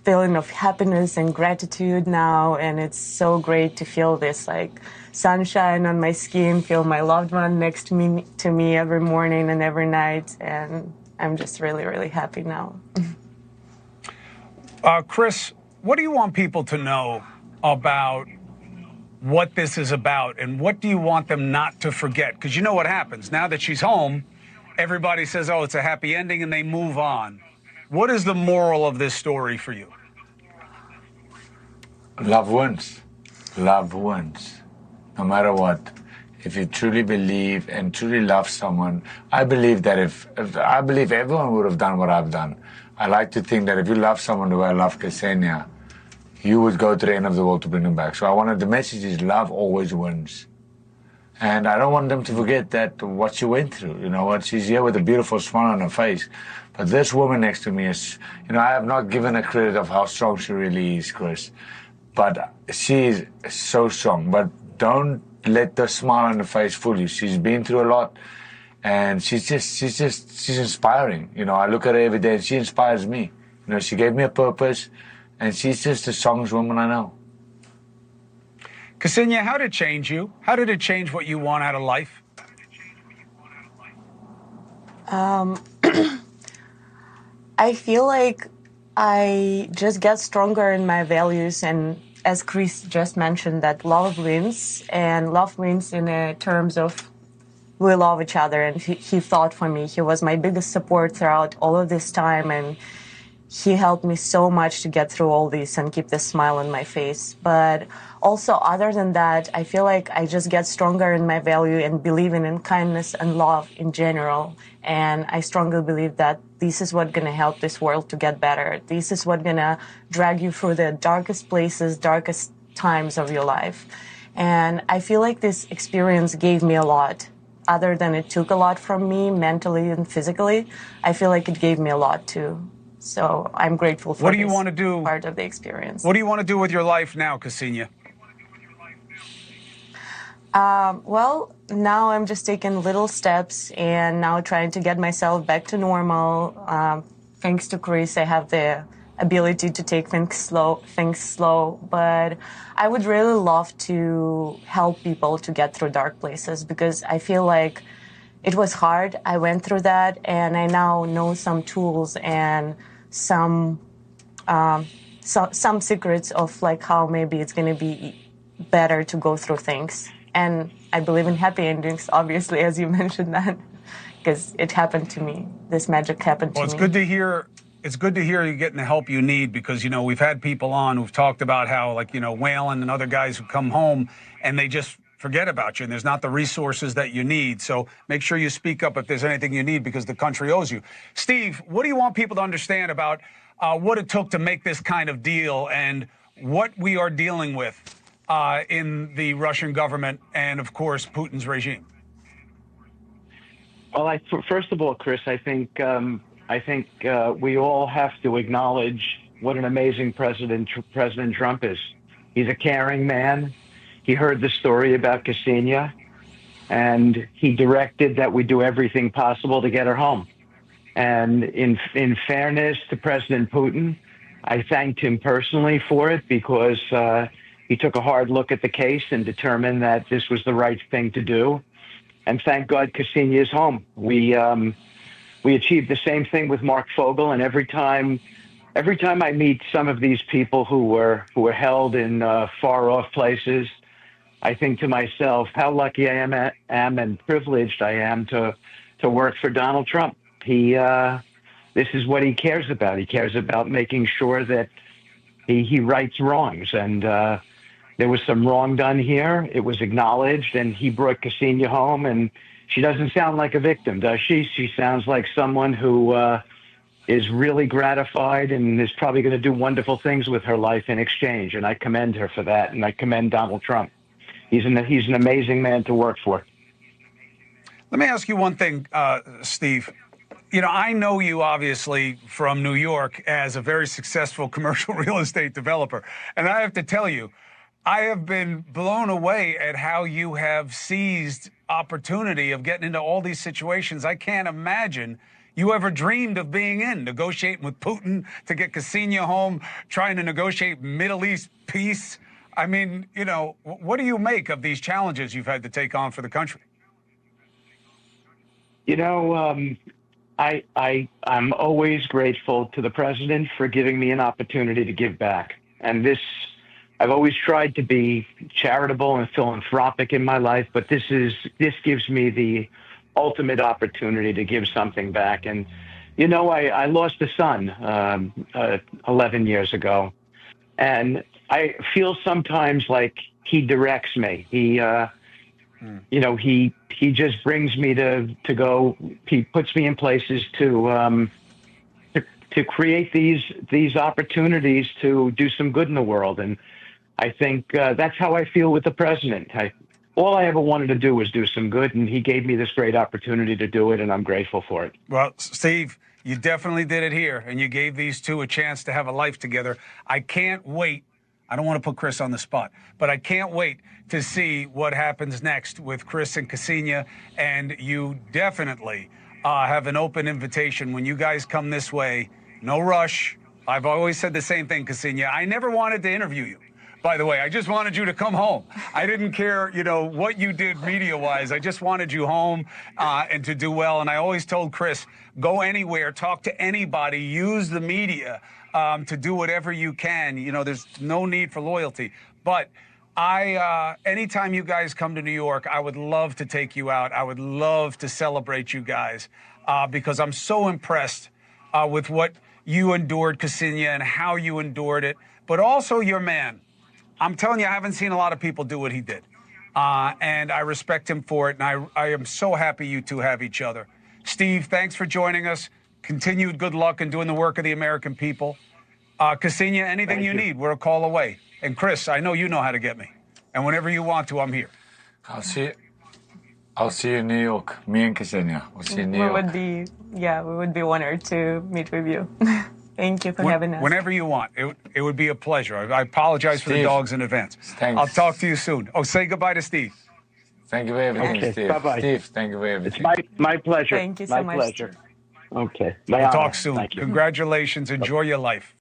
feeling of happiness and gratitude now, and it's so great to feel this like sunshine on my skin, feel my loved one next to me every morning and every night, and I'm just really, really happy now. Chris, what do you want people to know about what this is about, and what do you want them not to forget? Because you know what happens now that she's home, everybody says, oh, it's a happy ending, and they move on. What is the moral of this story for you? Love wins. Love wins. No matter what. If you truly believe and truly love someone, I believe that if I believe everyone would have done what I've done. I like to think that if you love someone the way I love Ksenia, you would go to the end of the world to bring them back. So I wanted the message is love always wins. And I don't want them to forget that what she went through. You know what? She's here with a beautiful smile on her face. But this woman next to me is, you know, I have not given her credit of how strong she really is, Chris. But she is so strong. But don't let the smile on her face fool you. She's been through a lot. And she's inspiring. You know, I look at her every day and she inspires me. You know, she gave me a purpose. And she's just the strongest woman I know. Ksenia, how did it change you? How did it change what you want out of life? I feel like I just get stronger in my values, and as Chris just mentioned, that love wins, and love wins in terms of we love each other, and he fought for me. He was my biggest support throughout all of this time, and he helped me so much to get through all this and keep the smile on my face. But also, other than that, I feel like I just get stronger in my value and believing in kindness and love in general. And I strongly believe that this is what's going to help this world to get better. This is what's going to drag you through the darkest places, darkest times of your life. And I feel like this experience gave me a lot. Other than it took a lot from me mentally and physically, I feel like it gave me a lot too. So I'm grateful for this part of the experience. What do you want to do with your life now, Ksenia? Well, now I'm just taking little steps and now trying to get myself back to normal. Thanks to Chris, I have the ability to take things slow. But I would really love to help people to get through dark places, because I feel like it was hard. I went through that, and I now know some tools and some secrets of like how maybe it's going to be better to go through things. And I believe in happy endings, obviously, as you mentioned that, because it happened to me. This magic happened to me. Well, it's good to hear. It's good to hear you getting the help you need, because, you know, we've had people on who've talked about how, like, you know, Waylon and other guys who come home and they just forget about you, and there's not the resources that you need. So make sure you speak up if there's anything you need, because the country owes you. Steve, what do you want people to understand about what it took to make this kind of deal and what we are dealing with in the Russian government and, of course, Putin's regime? Well, first of all, Chris, I think we all have to acknowledge what an amazing President Trump is. He's a caring man. He heard the story about Ksenia, and he directed that we do everything possible to get her home. And in fairness to President Putin, I thanked him personally for it, because he took a hard look at the case and determined that this was the right thing to do. And thank God Ksenia is home. We achieved the same thing with Mark Fogel, and every time I meet some of these people who were held in far off places, I think to myself how lucky I am and privileged I am to work for Donald Trump. This is what he cares about. He cares about making sure that he rights wrongs. And there was some wrong done here. It was acknowledged, and he brought Ksenia home. And she doesn't sound like a victim, does she? She sounds like someone who is really gratified and is probably going to do wonderful things with her life in exchange. And I commend her for that. And I commend Donald Trump. He's an amazing man to work for. Let me ask you one thing, Steve. You know, I know you obviously from New York as a very successful commercial real estate developer. And I have to tell you, I have been blown away at how you have seized opportunity of getting into all these situations. I can't imagine you ever dreamed of being in, negotiating with Putin to get Ksenia home, trying to negotiate Middle East peace. I mean, you know, what do you make of these challenges you've had to take on for the country? You know, I'm always grateful to the president for giving me an opportunity to give back. And this, I've always tried to be charitable and philanthropic in my life, but this gives me the ultimate opportunity to give something back. And, you know, I lost a son 11 years ago, and I feel sometimes like he directs me. You know, he just brings me to go. He puts me in places to create these opportunities to do some good in the world. And I think that's how I feel with the president. All I ever wanted to do was do some good, and he gave me this great opportunity to do it, and I'm grateful for it. Well, Steve, you definitely did it here, and you gave these two a chance to have a life together. I can't wait. I don't want to put Chris on the spot, but I can't wait to see what happens next with Chris and Ksenia. And you definitely have an open invitation when you guys come this way. No rush. I've always said the same thing, Ksenia. I never wanted to interview you. By the way, I just wanted you to come home. I didn't care, you know, what you did media-wise. I just wanted you home and to do well. And I always told Chris, go anywhere, talk to anybody, use the media to do whatever you can. You know, there's no need for loyalty. But anytime you guys come to New York, I would love to take you out. I would love to celebrate you guys because I'm so impressed with what you endured, Ksenia, and how you endured it, but also your man. I'm telling you, I haven't seen a lot of people do what he did. And I respect him for it. And I am so happy you two have each other. Steve, thanks for joining us. Continued good luck in doing the work of the American people. Ksenia, anything you need, we're a call away. And Chris, I know you know how to get me. And whenever you want to, I'm here. I'll see you in New York. Me and Ksenia. We'll see you in New York. We would be honored to meet with you. Thank you for having us. Whenever you want. It would be a pleasure. I apologize for the dogs in advance. Thanks. I'll talk to you soon. Oh, say goodbye to Steve. Thank you for everything, Okay, Steve. bye-bye. Steve, thank you for everything. It's my pleasure. Thank you so much. My pleasure. Okay. We'll talk soon. Thank you. Congratulations. Enjoy your life.